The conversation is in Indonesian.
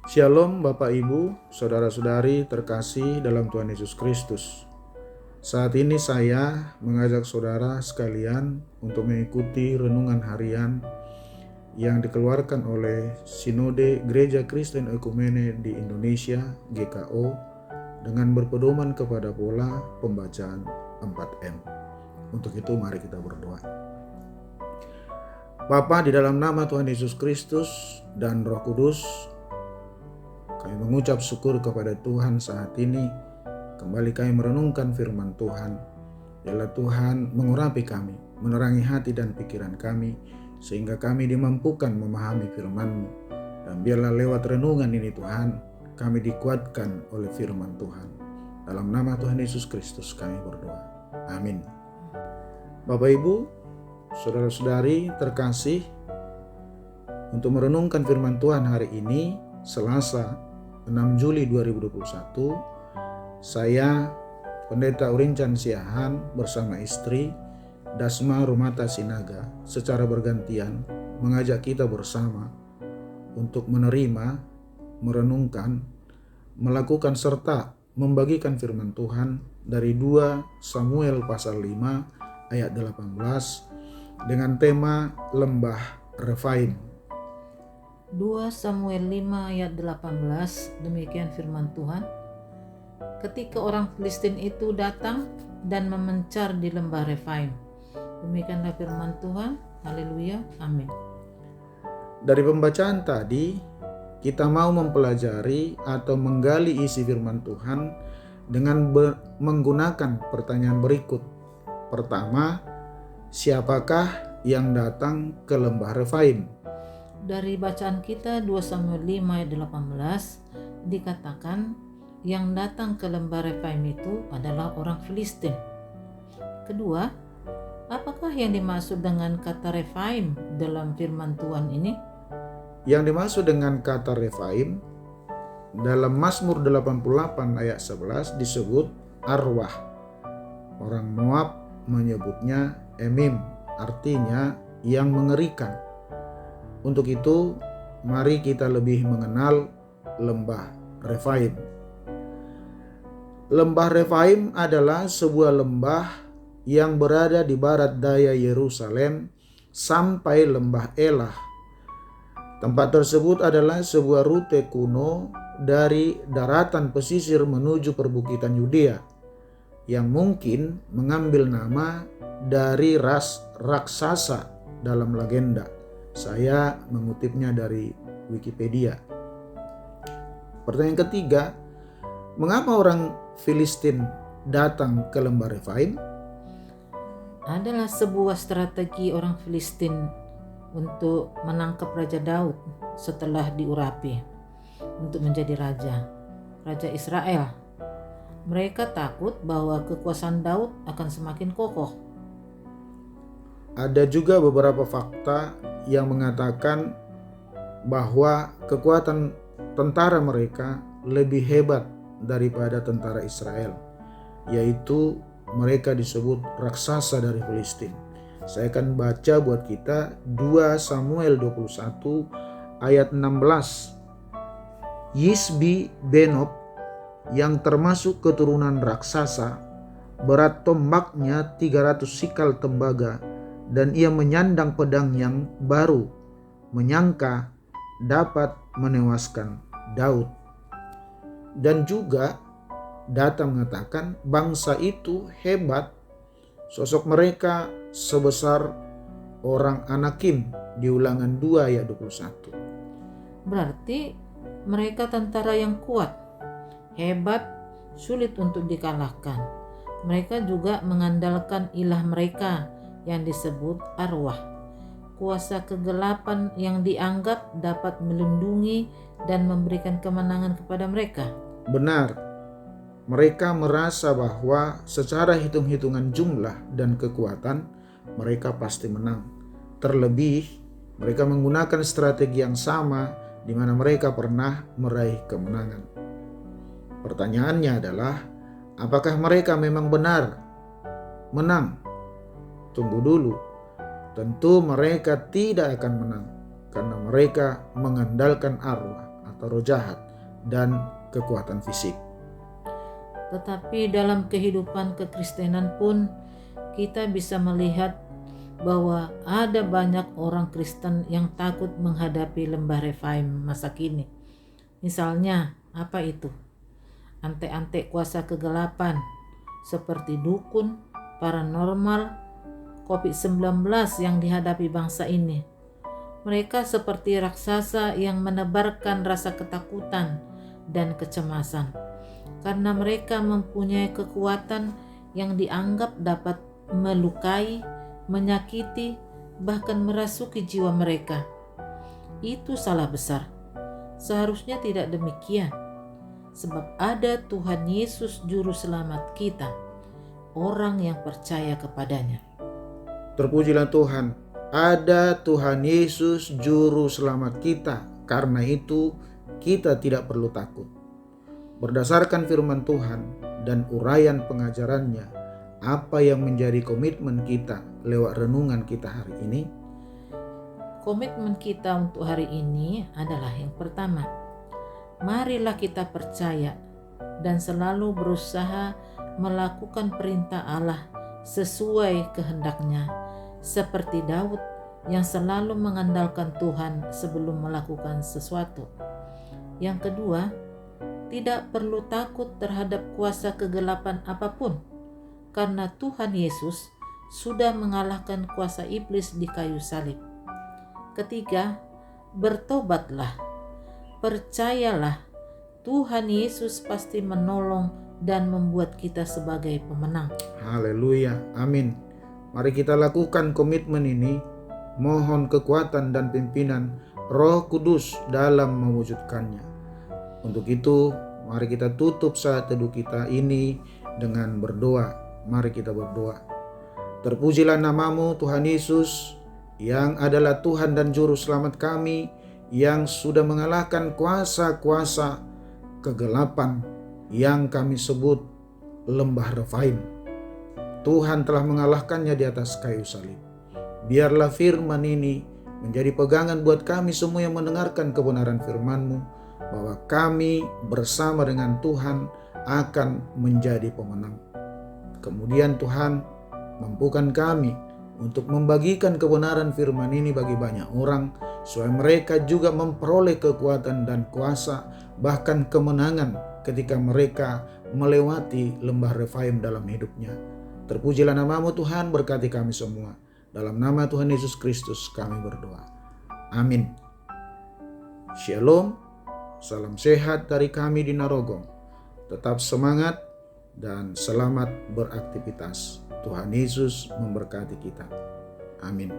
Shalom Bapak Ibu, Saudara-saudari terkasih dalam Tuhan Yesus Kristus. Saat ini saya mengajak saudara sekalian untuk mengikuti renungan harian yang dikeluarkan oleh Sinode Gereja Kristen Ekumene di Indonesia (GKO) dengan berpedoman kepada pola pembacaan 4M. Untuk itu mari kita berdoa. Bapa, di dalam nama Tuhan Yesus Kristus dan Roh Kudus, kami mengucap syukur kepada Tuhan saat ini. Kembali kami merenungkan firman Tuhan. Biarlah Tuhan mengurapi kami, menerangi hati dan pikiran kami, sehingga kami dimampukan memahami firman-Mu. Dan biarlah lewat renungan ini Tuhan, kami dikuatkan oleh firman Tuhan. Dalam nama Tuhan Yesus Kristus kami berdoa. Amin. Bapak Ibu, saudara-saudari terkasih, untuk merenungkan firman Tuhan hari ini, Selasa 6 Juli 2021, saya Pendeta Urincan Siahan bersama istri Dasma Rumata Sinaga secara bergantian mengajak kita bersama untuk menerima, merenungkan, melakukan serta membagikan firman Tuhan dari 2 Samuel pasal 5 ayat 18 dengan tema Lembah Refaim. 2 Samuel 5 ayat 18, demikian firman Tuhan. Ketika orang Filistin itu datang dan memencar di lembah Refaim. Demikianlah firman Tuhan. Haleluya. Amin. Dari pembacaan tadi, kita mau mempelajari atau menggali isi firman Tuhan dengan menggunakan pertanyaan berikut. Pertama, siapakah yang datang ke lembah Refaim? Dari bacaan kita 2 Samuel 5 ayat 18 dikatakan yang datang ke lembah Refaim itu adalah orang Filistin. Kedua, apakah yang dimaksud dengan kata Refaim dalam firman Tuhan ini? Yang dimaksud dengan kata Refaim dalam Mazmur 88 ayat 11 disebut arwah. Orang Moab menyebutnya Emim, artinya yang mengerikan. Untuk itu, mari kita lebih mengenal lembah Refaim. Lembah Refaim adalah sebuah lembah yang berada di barat daya Yerusalem sampai lembah Elah. Tempat tersebut adalah sebuah rute kuno dari daratan pesisir menuju perbukitan Yudea yang mungkin mengambil nama dari ras raksasa dalam legenda. Saya mengutipnya dari Wikipedia. Pertanyaan ketiga, mengapa orang Filistin datang ke lembah Refaim? Adalah sebuah strategi orang Filistin untuk menangkap Raja Daud setelah diurapi untuk menjadi Raja Israel. Mereka takut bahwa kekuasaan Daud akan semakin kokoh. Ada juga beberapa fakta yang mengatakan bahwa kekuatan tentara mereka lebih hebat daripada tentara Israel, yaitu mereka disebut raksasa dari Filistin. Saya akan baca buat kita 2 Samuel 21 ayat 16. Yisbi Benob yang termasuk keturunan raksasa, berat tombaknya 300 sikal tembaga, dan ia menyandang pedang yang baru, menyangka dapat menewaskan Daud. Dan juga data mengatakan bangsa itu hebat. Sosok mereka sebesar orang Anakim di Ulangan 2 ayat 21. Berarti mereka tentara yang kuat, hebat, sulit untuk dikalahkan. Mereka juga mengandalkan ilah mereka yang disebut arwah, kuasa kegelapan yang dianggap dapat melindungi dan memberikan kemenangan kepada mereka. Benar, mereka merasa bahwa secara hitung-hitungan jumlah dan kekuatan mereka pasti menang. Terlebih, mereka menggunakan strategi yang sama di mana mereka pernah meraih kemenangan. Pertanyaannya adalah, apakah mereka memang benar menang? Tunggu dulu. Tentu mereka tidak akan menang karena mereka mengandalkan arwah atau roh jahat dan kekuatan fisik. Tetapi dalam kehidupan kekristenan pun kita bisa melihat bahwa ada banyak orang Kristen yang takut menghadapi lembah Refaim masa kini. Misalnya, apa itu? Antek-antek kuasa kegelapan seperti dukun, paranormal, COVID-19 yang dihadapi bangsa ini. Mereka seperti raksasa yang menebarkan rasa ketakutan dan kecemasan karena mereka mempunyai kekuatan yang dianggap dapat melukai, menyakiti, bahkan merasuki jiwa mereka. Itu salah besar. Seharusnya tidak demikian, sebab ada Tuhan Yesus Juru Selamat kita, orang yang percaya kepadanya. Terpujilah Tuhan, ada Tuhan Yesus Juru Selamat kita. Karena itu kita tidak perlu takut. Berdasarkan firman Tuhan dan uraian pengajarannya, apa yang menjadi komitmen kita lewat renungan kita hari ini? Komitmen kita untuk hari ini adalah yang pertama, marilah kita percaya dan selalu berusaha melakukan perintah Allah sesuai kehendaknya, seperti Daud yang selalu mengandalkan Tuhan sebelum melakukan sesuatu. Yang kedua, tidak perlu takut terhadap kuasa kegelapan apapun, karena Tuhan Yesus sudah mengalahkan kuasa iblis di kayu salib. Ketiga, bertobatlah, percayalah, Tuhan Yesus pasti menolong dan membuat kita sebagai pemenang. Haleluya, amin. Mari kita lakukan komitmen ini, mohon kekuatan dan pimpinan Roh Kudus dalam mewujudkannya. Untuk itu, mari kita tutup saat teduh kita ini dengan berdoa. Mari kita berdoa. Terpujilah namamu Tuhan Yesus, yang adalah Tuhan dan Juru Selamat kami, yang sudah mengalahkan kuasa-kuasa kegelapan yang kami sebut lembah Refaim. Tuhan telah mengalahkannya di atas kayu salib. Biarlah firman ini menjadi pegangan buat kami semua yang mendengarkan kebenaran firman-Mu, bahwa kami bersama dengan Tuhan akan menjadi pemenang. Kemudian Tuhan, mampukan kami untuk membagikan kebenaran firman ini bagi banyak orang, supaya mereka juga memperoleh kekuatan dan kuasa, bahkan kemenangan ketika mereka melewati lembah Refaim dalam hidupnya. Terpujilah namamu Tuhan, berkati kami semua. Dalam nama Tuhan Yesus Kristus kami berdoa. Amin. Shalom, salam sehat dari kami di Narogong. Tetap semangat dan selamat beraktivitas. Tuhan Yesus memberkati kita. Amin.